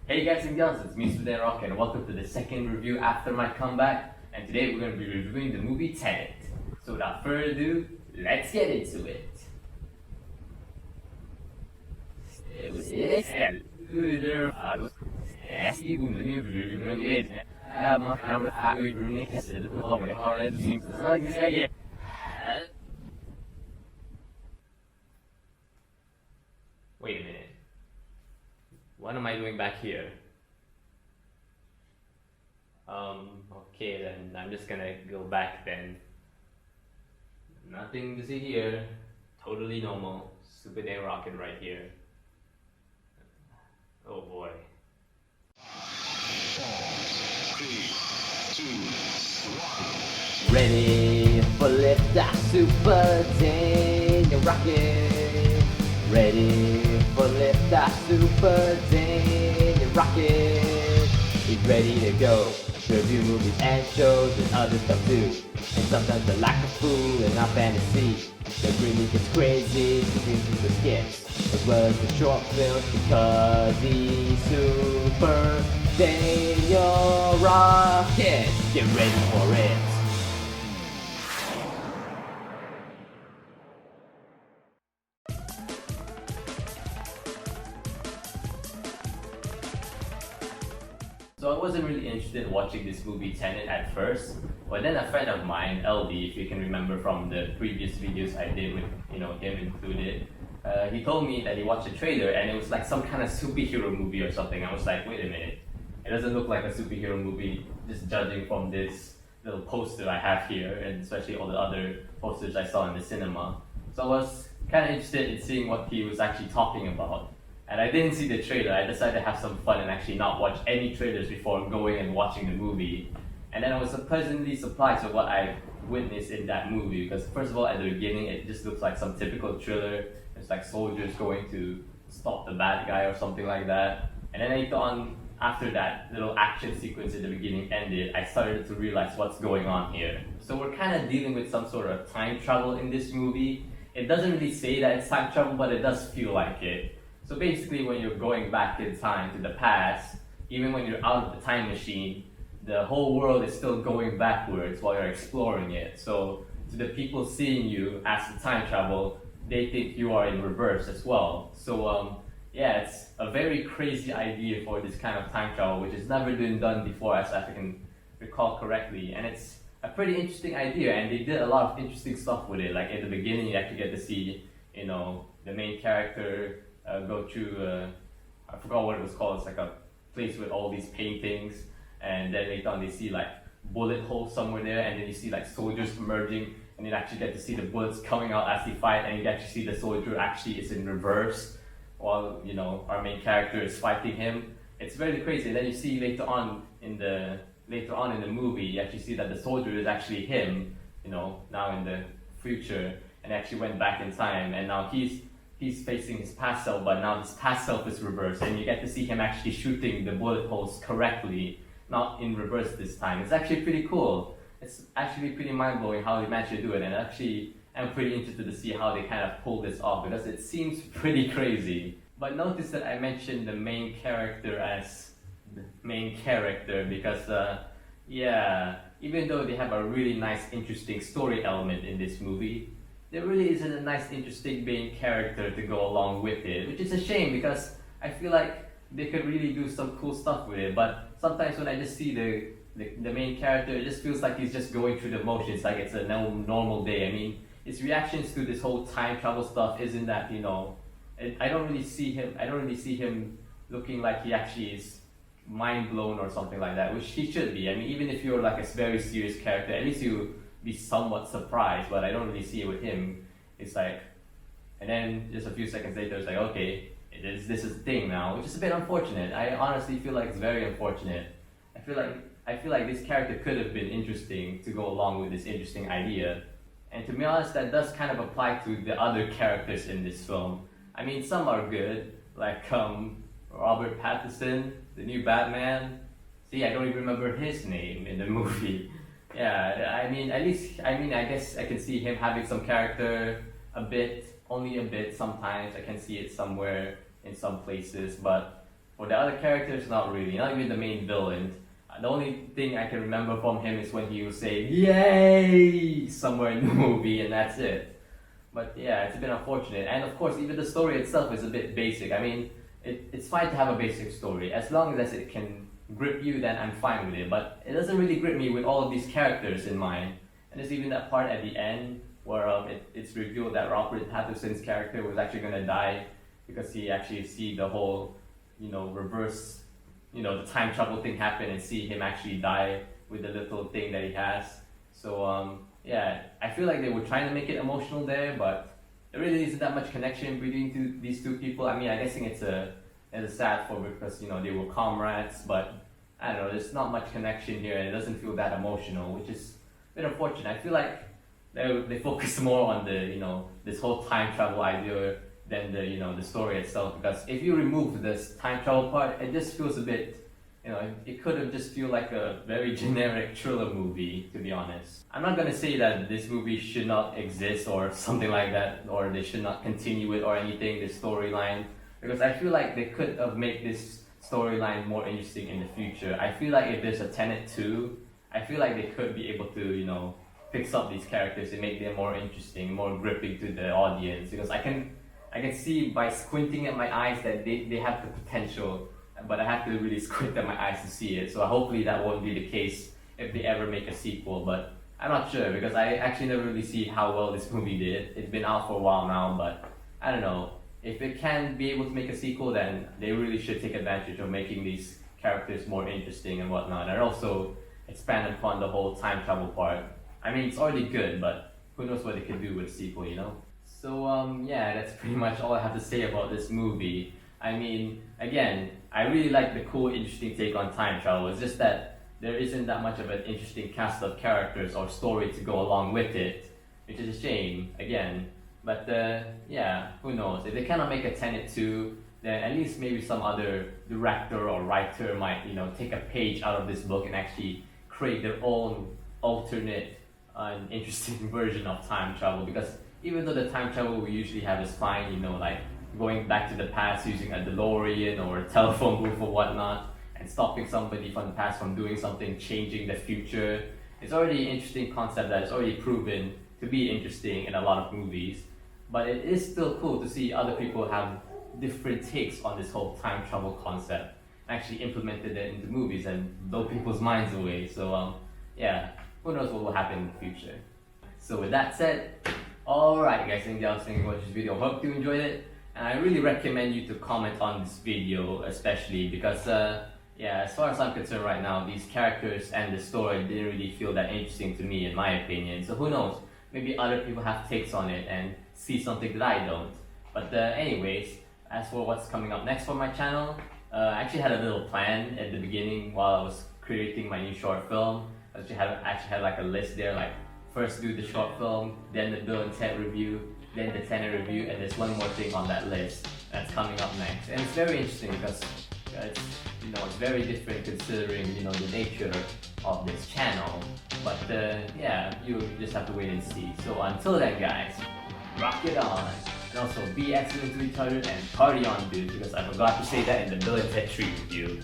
Hey guys and girls, it's me Tenet and welcome to the second review after my comeback. And today we're going to be reviewing the movie Tenet. So without further ado, let's get into it. Wait a minute. What am I doing back here? Okay then, I'm just gonna go back then. Nothing to see here. Totally normal. Super day rocket right here. Oh boy. Ready for liftoff, super day rocket. Ready for liftoff, super day rocket. He's ready to go. Review movies and shows and other stuff too. And sometimes the lack of food and our fantasy that really gets crazy between the skits as well as the short films because he's super Daniel Rocket. Get ready for it. So I wasn't really interested in watching this movie Tenet at first, but then a friend of mine, LD, if you can remember from the previous videos I did with him included, he told me that he watched the trailer and it was like some kind of superhero movie or something. I was like, wait a minute, it doesn't look like a superhero movie, just judging from this little poster I have here, and especially all the other posters I saw in the cinema. So I was kind of interested in seeing what he was actually talking about. And I didn't see the trailer. I decided to have some fun and actually not watch any trailers before going and watching the movie. And then I was pleasantly surprised with what I witnessed in that movie because first of all, at the beginning, it just looks like some typical thriller. It's like soldiers going to stop the bad guy or something like that. And then later on, after that little action sequence at the beginning ended, I started to realize what's going on here. So we're kind of dealing with some sort of time travel in this movie. It doesn't really say that it's time travel, but it does feel like it. So basically, when you're going back in time to the past, even when you're out of the time machine, the whole world is still going backwards while you're exploring it. So to the people seeing you as the time travel, they think you are in reverse as well. So yeah, it's a very crazy idea for this kind of time travel, which has never been done before, as I can recall correctly. And it's a pretty interesting idea, and they did a lot of interesting stuff with it. Like at the beginning, you actually get to see, the main character go through, I forgot what it was called, it's like a place with all these paintings, and then later on they see like bullet holes somewhere there, and then you see like soldiers emerging, and you actually get to see the bullets coming out as they fight, and you actually see the soldier actually is in reverse, while our main character is fighting him. It's very crazy, and then you see later on in the movie, you actually see that the soldier is actually him, now in the future, and actually went back in time, and now he's facing his past self, but now his past self is reversed, and you get to see him actually shooting the bullet holes correctly, not in reverse this time. It's actually pretty cool. It's actually pretty mind-blowing how they managed to do it, and actually I'm pretty interested to see how they kind of pull this off, because it seems pretty crazy. But notice that I mentioned the main character as the main character because, yeah, even though they have a really nice, interesting story element in this movie, there really isn't a nice, interesting main character to go along with it, which is a shame because I feel like they could really do some cool stuff with it. But sometimes when I just see the main character, it just feels like he's just going through the motions, like it's a normal day. I mean, his reactions to this whole time travel stuff isn't that I don't really see him looking like he actually is mind blown or something like that, which he should be. I mean, even if you're like a very serious character, at least you be somewhat surprised, but I don't really see it with him. It's like, and then just a few seconds later, it's like, okay, this is a thing now, which is a bit unfortunate. I honestly feel like it's very unfortunate. I feel like this character could have been interesting to go along with this interesting idea. And to be honest, that does kind of apply to the other characters in this film. I mean, some are good, like Robert Pattinson, the new Batman. See, I don't even remember his name in the movie. Yeah, I mean, I guess I can see him having some character a bit, only a bit sometimes. I can see it somewhere in some places, but For the other characters, not really. Not even the main villain. The only thing I can remember from him is when he will say "Yay!" somewhere in the movie, and that's it. But yeah, it's a bit unfortunate. And of course, even the story itself is a bit basic. I mean, it's fine to have a basic story. As long as it can grip you, then I'm fine with it. But it doesn't really grip me with all of these characters in mind. And there's even that part at the end where it's revealed that Robert Pattinson's character was actually going to die because he actually see the whole, reverse, the time travel thing happen and see him actually die with the little thing that he has. So yeah, I feel like they were trying to make it emotional there, but there really isn't that much connection between these two people. I mean, I'm guessing it's a sad for because they were comrades, but I don't know. There's not much connection here, and it doesn't feel that emotional, which is a bit unfortunate. I feel like they focus more on the this whole time travel idea than the story itself. Because if you remove this time travel part, it just feels a bit. It could have just feel like a very generic thriller movie, to be honest. I'm not gonna say that this movie should not exist or something like that, or they should not continue it or anything, this storyline, because I feel like they could have made this storyline more interesting in the future. I feel like if there's a Tenet 2, I feel like they could be able to, fix up these characters and make them more interesting, more gripping to the audience, because I can see by squinting at my eyes that they have the potential, but I have to really squint at my eyes to see it. So hopefully that won't be the case if they ever make a sequel, but I'm not sure because I actually never really see how well this movie did. It's been out for a while now, but I don't know. If it can be able to make a sequel, then they really should take advantage of making these characters more interesting and whatnot, and also expand upon the whole time travel part. I mean, it's already good, but who knows what they can do with a sequel, So yeah, that's pretty much all I have to say about this movie. I mean, again, I really like the cool, interesting take on time travel. It's just that there isn't that much of an interesting cast of characters or story to go along with it, which is a shame, again. But yeah, who knows? If they cannot make a Tenet 2, then at least maybe some other director or writer might, take a page out of this book and actually create their own alternate, interesting version of time travel. Because even though the time travel we usually have is fine, like going back to the past using a DeLorean or a telephone booth or whatnot, and stopping somebody from the past from doing something, changing the future. It's already an interesting concept that is already proven to be interesting in a lot of movies. But it is still cool to see other people have different takes on this whole time travel concept, actually implemented it into movies and blow people's minds away. So yeah, who knows what will happen in the future. So with that said, alright guys, thank you for watching this video. Hope you enjoyed it. And I really recommend you to comment on this video, especially because yeah, as far as I'm concerned right now, these characters and the story didn't really feel that interesting to me, in my opinion. So who knows, maybe other people have takes on it and see something that I don't. But anyways, as for what's coming up next for my channel, I actually had a little plan at the beginning while I was creating my new short film. I actually had like a list there, like first do the short film, then the Bill and Ted review, then the Tenet review, and there's one more thing on that list that's coming up next. And it's very interesting because it's very different considering the nature of this channel. But yeah, you just have to wait and see. So until then, guys, rock it on, and also be excellent to each other and party on, dude. Because I forgot to say that in the Bill and Ted 3 review.